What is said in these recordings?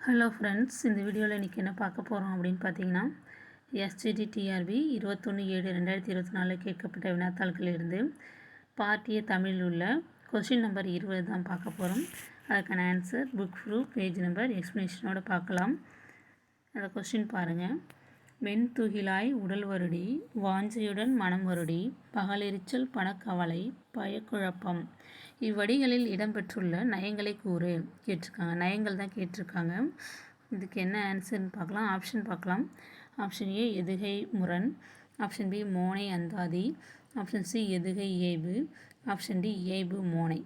Hello friends, இந்த வீடியோவில் இன்றைக்கி என்ன பார்க்க போகிறோம் அப்படின்னு பார்த்தீங்கன்னா, எஸ்ஜிடிடிஆர்பி 21/7/2024 கேட்கப்பட்ட வினாத்தாள்களிலிருந்து பார்ட் ஏ தமிழில் உள்ள கொஸ்டின் நம்பர் 20 தான் பார்க்க போகிறோம். அதுக்கான answer book proof page number எக்ஸ்ப்ளனேஷனோடு பார்க்கலாம். அந்த கொஸ்டின் பாருங்கள். வெண்துகிலாய் உடல் வருடி வாஞ்சையுடன் மனம் வருடி பகலெரிச்சல் பணக்கவலை பயக்குழப்பம் இவ்வடிகளில் இடம்பெற்றுள்ள நயங்களை கூறு கேட்டிருக்காங்க. நயங்கள் தான் கேட்டிருக்காங்க. இதுக்கு என்ன ஆன்சர்னு பார்க்கலாம். ஆப்ஷன் பார்க்கலாம். ஆப்ஷன் ஏ எதுகை முரண், ஆப்ஷன் பி மோனை அந்தாதி, ஆப்ஷன் சி எதுகை இயைபு, ஆப்ஷன் டி இயைபு மோனை.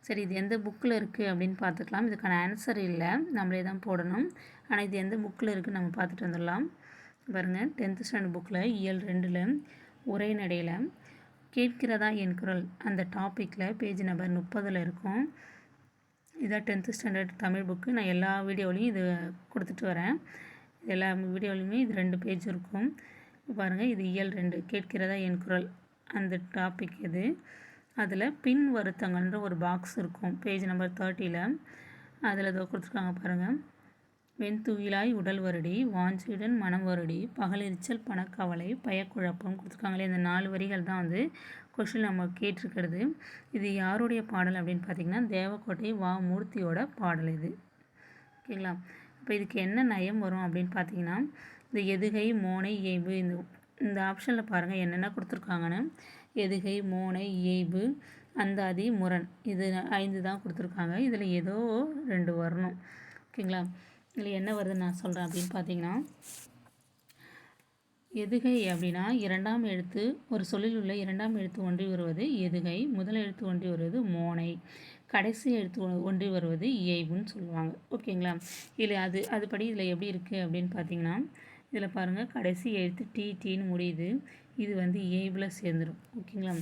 சரி, இது எந்த புக்கில் இருக்குது அப்படின்னு பார்த்துக்கலாம். இதுக்கான ஆன்சர் இல்லை, நம்மளே தான் போடணும். ஆனால் இது எந்த புக்கில் இருக்குதுன்னு நம்ம பார்த்துட்டு வந்துடலாம். பாருங்கள், 10th ஸ்டாண்டர்ட் புக்கில் இயல் 2ல் உரைநடையில் கேட்கிறதா என் குரல் அந்த டாப்பிக்கில் பேஜ் நம்பர் 30 இருக்கும். இதான் 10th ஸ்டாண்டர்ட் தமிழ் புக்கு. நான் எல்லா வீடியோலையும் இது கொடுத்துட்டு வரேன். எல்லா வீடியோலையுமே இது 2 பேஜ் இருக்கும். பாருங்கள், இது இயல் 2 கேட்கிறதா என் குரல் அந்த டாபிக் இது. அதில் பின் வருத்தங்கள்ன்ற ஒரு பாக்ஸ் இருக்கும் பேஜ் நம்பர் 30ல். அதில் இதோ கொடுத்துருக்காங்க பாருங்கள். வெண்துகிலாய் உடல் வருடி வாஞ்சியுடன் மனம் வருடி பகலெரிச்சல் பணக்கவலை பயக்குழப்பம் கொடுத்துருக்காங்களே. இந்த 4 வரிகள் தான் வந்து கொஸ்டின் நம்ம கேட்டிருக்கிறது. இது யாருடைய பாடல் அப்படின்னு பார்த்திங்கன்னா, தேவக்கோட்டை வா மூர்த்தியோட பாடல் இது. ஓகேங்களா? இப்போ இதுக்கு என்ன நயம் வரும் அப்படின்னு பார்த்தீங்கன்னா, இந்த எதுகை மோனை இயைபு இந்த ஆப்ஷனில் பாருங்கள் என்னென்ன கொடுத்துருக்காங்கன்னு. எதுகை மோனை இயைபு அந்தாதி முரண் இது 5 தான் கொடுத்துருக்காங்க. இதில் ஏதோ 2 வரணும். ஓகேங்களா? இதில் என்ன வருதுன்னு நான் சொல்கிறேன் அப்படின்னு பார்த்தீங்கன்னா, எதுகை அப்படின்னா 2ஆம் எழுத்து, ஒரு சொல்லில் உள்ள 2ஆம் எழுத்து ஒன்றி வருவது எதுகை, முதல் எழுத்து ஒன்றி வருவது மோனை, கடைசி எழுத்து ஒன்றி வருவது இயைபுன்னு சொல்லுவாங்க. ஓகேங்களா? இதில் அதுபடி இதில் எப்படி இருக்குது அப்படின்னு பார்த்தீங்கன்னா, இதில் பாருங்கள், கடைசி எழுத்து டீன்னு முடியுது. இது வந்து இயைபில் சேர்ந்துடும். ஓகேங்களா?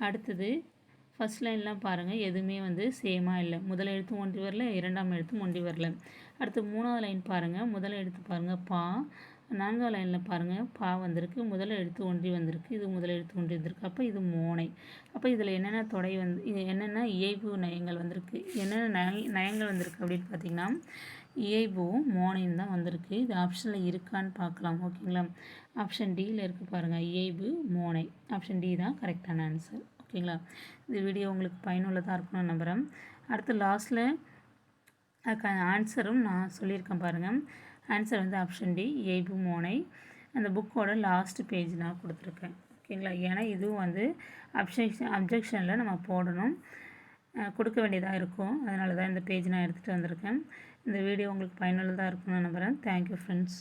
அடுத்தது ஃபஸ்ட் லைன்லாம் பாருங்கள், எதுவுமே வந்து சேமாக இல்லை. முதல் எழுத்தும் ஒன்றி வரல, 2ஆம் எழுத்தும் ஒன்றி வரல. அடுத்து 3வது லைன் பாருங்கள், முதல் எழுத்து பாருங்கள் பா, 4வது லைனில் பாருங்கள் பா வந்திருக்கு, முதல் எழுத்து ஒன்றி வந்திருக்கு, இது முதல் எழுத்து ஒன்றி வந்திருக்கு. அப்போ இது மோனை. அப்போ இதில் என்னென்ன தொடை இது என்னென்ன இயைபு நயங்கள் வந்திருக்கு, என்னென்ன நயங்கள் வந்திருக்கு அப்படின்னு பார்த்தீங்கன்னா, இயைபுவும் மோனையும் தான் வந்திருக்கு. இது ஆப்ஷனில் இருக்கான்னு பார்க்கலாம். ஓகேங்களா? ஆப்ஷன் டியில் இருக்குது பாருங்கள், இயைபு மோனை. ஆப்ஷன் டி தான் கரெக்டான ஆன்சர். ஓகேங்களா? இந்த வீடியோ உங்களுக்கு பயனுள்ளதாக இருக்கணும்னு நம்புகிறேன். அடுத்து லாஸ்ட்டில் அதுக்கான ஆன்சரும் நான் சொல்லியிருக்கேன் பாருங்கள். ஆன்சர் வந்து ஆப்ஷன் டி இயைபு மோனை. அந்த புக்கோட லாஸ்ட் பேஜ் நான் கொடுத்துருக்கேன். ஓகேங்களா? ஏன்னா இதுவும் வந்து அப்ஜெக்ஷனில் நம்ம போடணும், கொடுக்க வேண்டியதாக இருக்கும். அதனால தான் இந்த பேஜ் நான் எடுத்துகிட்டு வந்திருக்கேன். இந்த வீடியோ உங்களுக்கு பயனுள்ளதாக இருக்கணும்னு நம்புகிறேன். Thank you friends.